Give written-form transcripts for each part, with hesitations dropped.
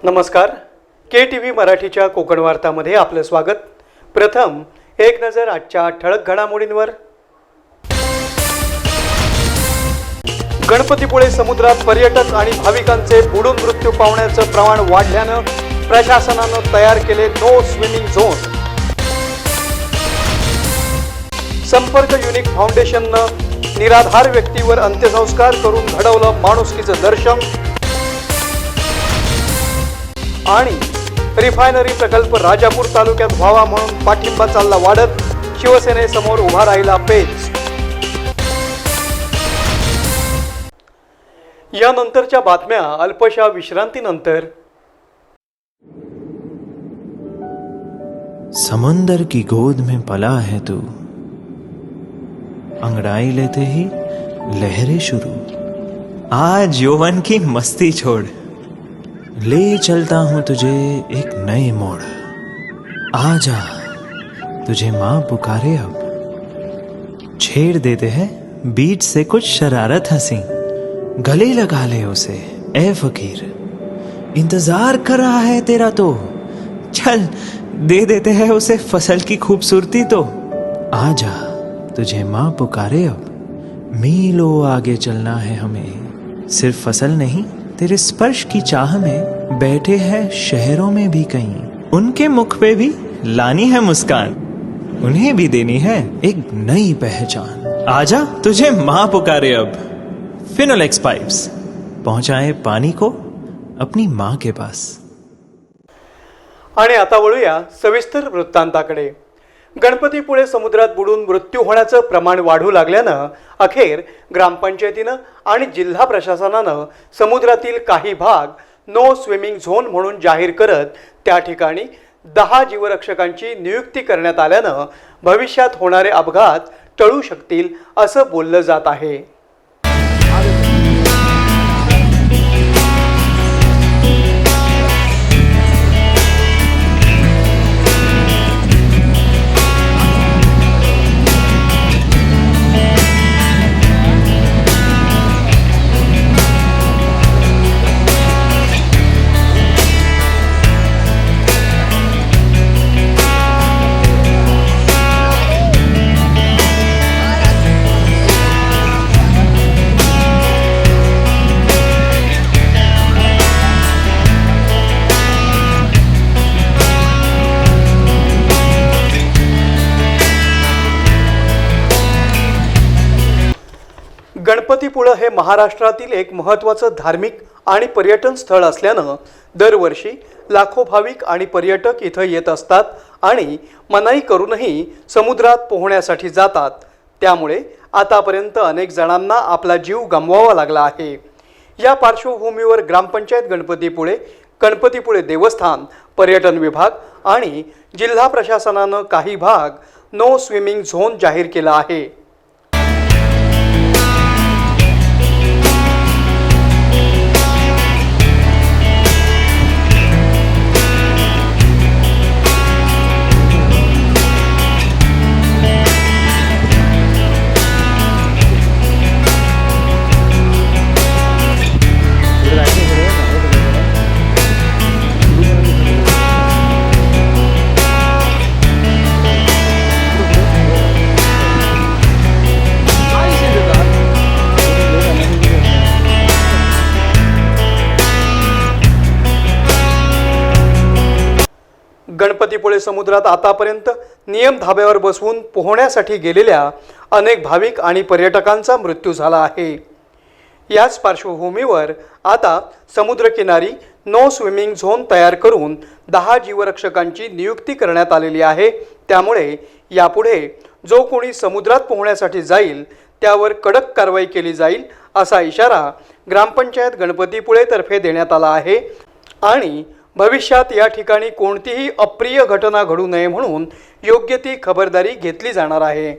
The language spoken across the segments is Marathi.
नमस्कार. KTV मराठीच्या कोकण वार्तामध्ये आपलं स्वागत. प्रथम एक नजर आजच्या ठळक घडामोडींवर. गणपतीपुळे समुद्रात पर्यटक आणि भाविकांचे बुडून मृत्यू पावण्याचं प्रमाण वाढल्यानं प्रशासनानं तयार केले नो स्विमिंग झोन. संपर्क युनिक फाउंडेशननं निराधार व्यक्तीवर अंत्यसंस्कार करून घडवलं माणुसकीचं दर्शन. आणि रिफायनरी प्रकल्प राजापूर तालुक्यात व्हावा म्हणून पाठिंबा चालला वाढत, शिवसेनेसमोर उभा राहिला पेच. यानंतरच्या बातम्या अल्पशा विश्रांतीनंतर. समंदर की गोद में पला है तू, अंगड़ाई लेते ही लहरें शुरू. आज यौवन की मस्ती छोड़, ले चलता हूं तुझे एक नए मोड़. आजा तुझे माँ पुकारे अब, छेड़ देते हैं बीच से कुछ शरारत हंसी. गले लगा ले उसे ए फकीर, इंतजार कर रहा है तेरा तो. चल दे देते हैं उसे फसल की खूबसूरती तो. आजा तुझे माँ पुकारे अब, मीलों आगे चलना है हमें. सिर्फ फसल नहीं, तेरे स्पर्श की चाह में बैठे हैं शहरों में भी कहीं. उनके मुख पे भी लानी है मुस्कान, उन्हें भी देनी है एक नई पहचान. आजा तुझे माँ पुकारे अब. फिनोलेक्स पाइप्स पहुंचाए पानी को अपनी माँ के पास. आणि आता वळूया सविस्तर वृत्तांताकडे. गणपतीपुळे समुद्रात बुडून मृत्यू होण्याचं प्रमाण वाढू लागल्यानं अखेर ग्रामपंचायतीनं आणि जिल्हा प्रशासनानं समुद्रातील काही भाग नो स्विमिंग झोन म्हणून जाहीर करत त्या ठिकाणी 10 जीवरक्षकांची नियुक्ती करण्यात आल्यानं भविष्यात होणारे अपघात टळू शकतील असं बोललं जात आहे. गणपतीपुळे हे महाराष्ट्रातील एक महत्त्वाचं धार्मिक आणि पर्यटन स्थळ असल्यानं दरवर्षी लाखो भाविक आणि पर्यटक इथं येत असतात आणि मनाई करूनही समुद्रात पोहण्यासाठी जातात. त्यामुळे आतापर्यंत अनेक जणांना आपला जीव गमवावा लागला आहे. या पार्श्वभूमीवर ग्रामपंचायत गणपतीपुळे देवस्थान, पर्यटन विभाग आणि जिल्हा प्रशासनानं काही भाग नो स्विमिंग झोन जाहीर केला आहे. गणपतीपुळे समुद्रात आतापर्यंत नियम धाब्यावर बसवून पोहण्यासाठी गेलेल्या अनेक भाविक आणि पर्यटकांचा मृत्यू झाला आहे. याच पार्श्वभूमीवर आता समुद्रकिनारी नो स्विमिंग झोन तयार करून 10 जीवरक्षकांची नियुक्ती करण्यात आलेली आहे. त्यामुळे यापुढे जो कोणी समुद्रात पोहण्यासाठी जाईल त्यावर कडक कारवाई केली जाईल असा इशारा ग्रामपंचायत गणपतीपुळेतर्फे देण्यात आला आहे. आणि भविष्यात या ठिकाणी कोणतीही अप्रिय घटना घडू नये म्हणून योग्य ती खबरदारी घेतली जाणार आहे.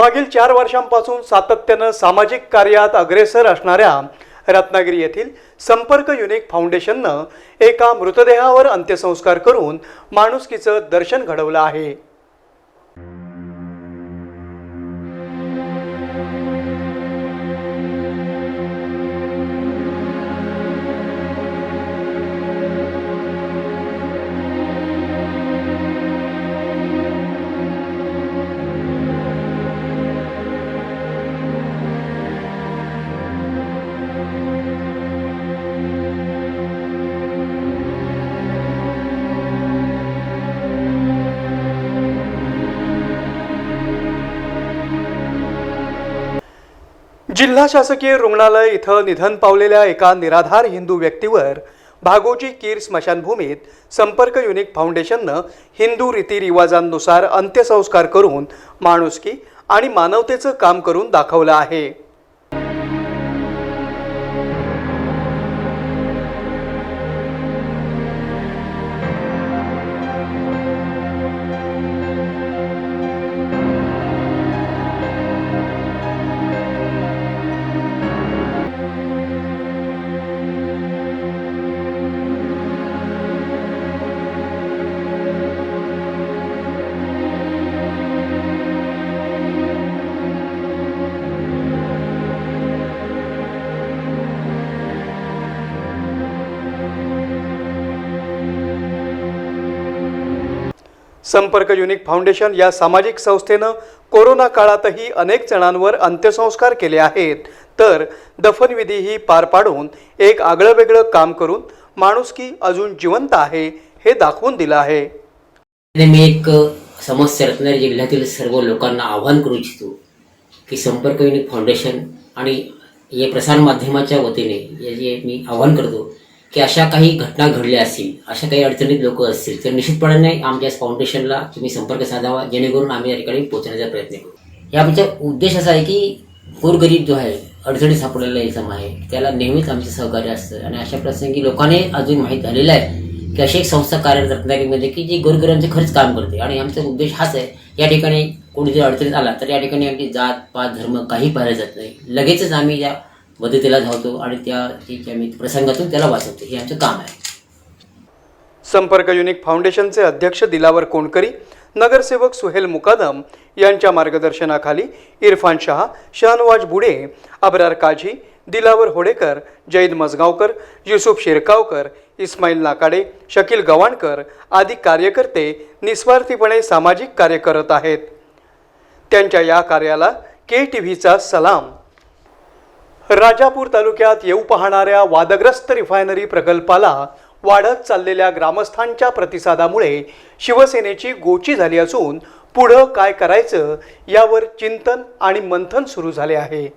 मागील 4 वर्षांपासून सातत्यानं सामाजिक कार्यात अग्रेसर असणाऱ्या रत्नागिरी येथील संपर्क युनिक फाउंडेशननं एका मृतदेहावर अंत्यसंस्कार करून माणुसकीचं दर्शन घडवलं आहे. जिल्हा शासकीय रुग्णालय इथं निधन पावलेल्या एका निराधार हिंदू व्यक्तीवर भागोजी कीर स्मशानभूमीत संपर्क युनिक फाउंडेशननं हिंदू रीतिरिवाजांनुसार अंत्यसंस्कार करून माणुसकी आणि मानवतेचं काम करून दाखवलं आहे. संपर्क युनिक फाउंडेशन या सामाजिक संस्थेनं कोरोना काळातही अनेक जणांवर अंत्यसंस्कार केले आहेत, तर दफनविधीही पार पाडून एक आगळंवेगळं काम करून माणुसकी अजून जिवंत आहे हे दाखवून दिलं आहे. मी एक समस्त रत्नागिरी जिल्ह्यातील सर्व लोकांना आवाहन करू इच्छितो की संपर्क युनिक फाउंडेशन आणि या प्रसार माध्यमाच्या वतीने जे मी आवाहन करतो की अशा काही घटना घडल्या असतील, अशा काही अडचणीत लोक असतील तर निश्चितपणे आमच्या फाउंडेशनला तुम्ही संपर्क साधावा, जेणेकरून आम्ही या ठिकाणी पोहोचण्याचा प्रयत्न करू. या आमचा उद्देश असा आहे की गोरगरीब जो आहे अडचणीत सापडलेला इसम आहे त्याला नेहमीच आमचे सहकार्य असतं आणि अशा प्रसंगी लोकांनी अजून माहीत झालेलं आहे की अशी एक संस्था कार्यरत रत्नागिरीमध्ये की जी गोरगरिबांचे खरंच काम करते. आणि आमचा उद्देश हाच आहे, या ठिकाणी कोणी जर अडचणीत आला तर या ठिकाणी आमची जात पात धर्म काही पाहिलं जात नाही, लगेचच आम्ही या मदतीला धावतो आणि त्या प्रसंगातून त्याला वाचवतो. हे आमचं काम आहे. संपर्क युनिक फाउंडेशनचे अध्यक्ष दिलावर कोणकरी, नगरसेवक सुहेल मुकादम यांच्या मार्गदर्शनाखाली इरफान शहा, शहनवाज बुडे, अबरार काझी, दिलावर होडेकर, जैद मजगावकर, युसुफ शिरकावकर, इस्माईल नाकाडे, शकील गवाणकर आदी कार्यकर्ते निस्वार्थीपणे सामाजिक कार्य करत आहेत. त्यांच्या या कार्याला KTVचा सलाम. राजापूर तालुक्यात येऊ पाहणाऱ्या वादग्रस्त रिफायनरी प्रकल्पाला वाढत चाललेल्या ग्रामस्थांच्या प्रतिसादामुळे शिवसेनेची गोची झाली असून पुढं काय करायचं यावर चिंतन आणि मंथन सुरू झाले आहे.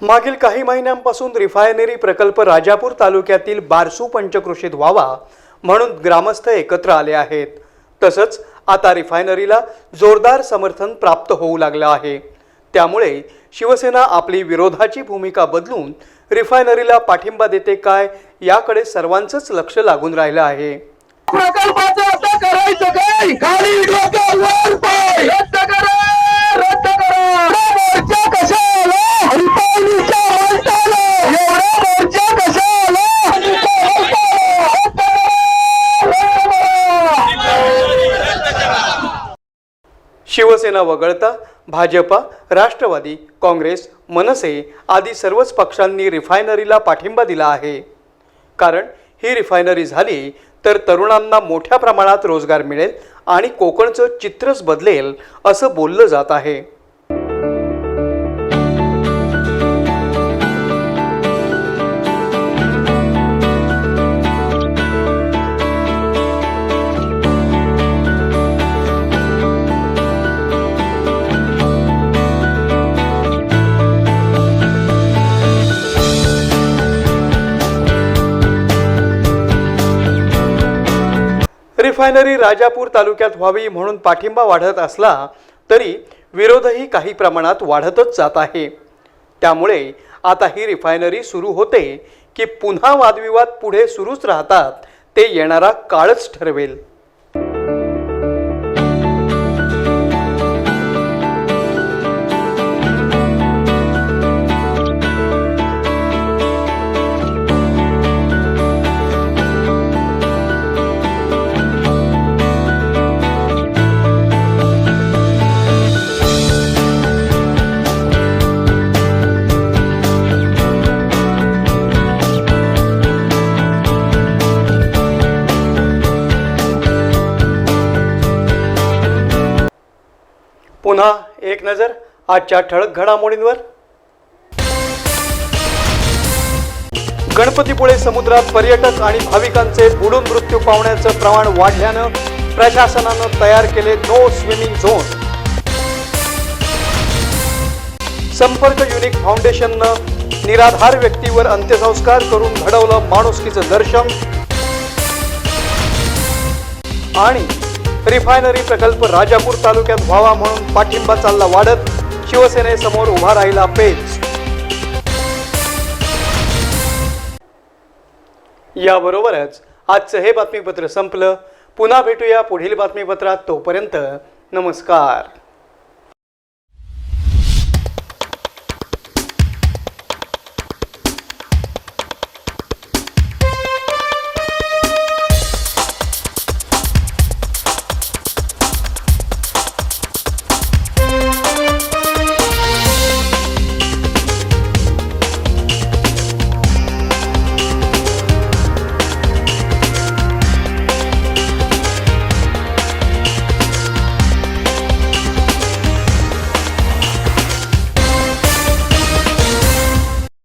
मागील काही महिन्यांपासून रिफायनरी प्रकल्प राजापूर तालुक्यातील बारसू पंचक्रोशीत व्हावा म्हणून ग्रामस्थ एकत्र आले आहेत. तसंच आता रिफायनरीला जोरदार समर्थन प्राप्त होऊ लागलं आहे. त्यामुळे शिवसेना आपली विरोधाची भूमिका बदलून रिफायनरीला पाठिंबा देते काय याकडे सर्वांचंच लक्ष लागून राहिलं आहे. प्रकल्पाचं आता करायचं काय? खाली डोक्यावर पाय रद्द करा, रद्द करा. मोर्चा कशाला? रिफायनरीच्या मालकाला. एवढा मोर्चा कशाला? शिवसेना वगळता भाजपा राष्ट्रवादी, काँग्रेस, मनसे आदी सर्वच पक्षांनी रिफायनरीला पाठिंबा दिला आहे. कारण ही रिफायनरी झाली तर तरुणांना मोठ्या प्रमाणात रोजगार मिळेल आणि कोकणचं चित्रच बदलेल असं बोललं जात आहे. रिफायनरी राजापूर तालुक्यात व्हावी म्हणून पाठिंबा वाढत असला तरी विरोधही काही प्रमाणात वाढतच जात आहे. त्यामुळे आता ही रिफायनरी सुरू होते की पुन्हा वादविवाद पुढे सुरूच राहतात ते येणारा काळच ठरवेल. पुन्हा एक नजर आजच्या ठळक घडामोडींवर. गणपतीपुळे समुद्रात पर्यटक आणि भाविकांचे बुडून मृत्यू पावण्याचं प्रमाण वाढल्यानं प्रशासनानं तयार केले नो स्विमिंग झोन. संपर्क युनिक फाउंडेशननं निराधार व्यक्तीवर अंत्यसंस्कार करून घडवलं माणुसकीचं दर्शन. आणि रिफायनरी प्रकल्प राजापूर तालुक्यात व्हावा म्हणून पाठिंबा चालला वाढत शिवसेनेसमोर उभा राहिला पेच. याबरोबरच आजचं हे बातमीपत्र संपलं. पुन्हा भेटूया पुढील बातमीपत्रात. तोपर्यंत नमस्कार.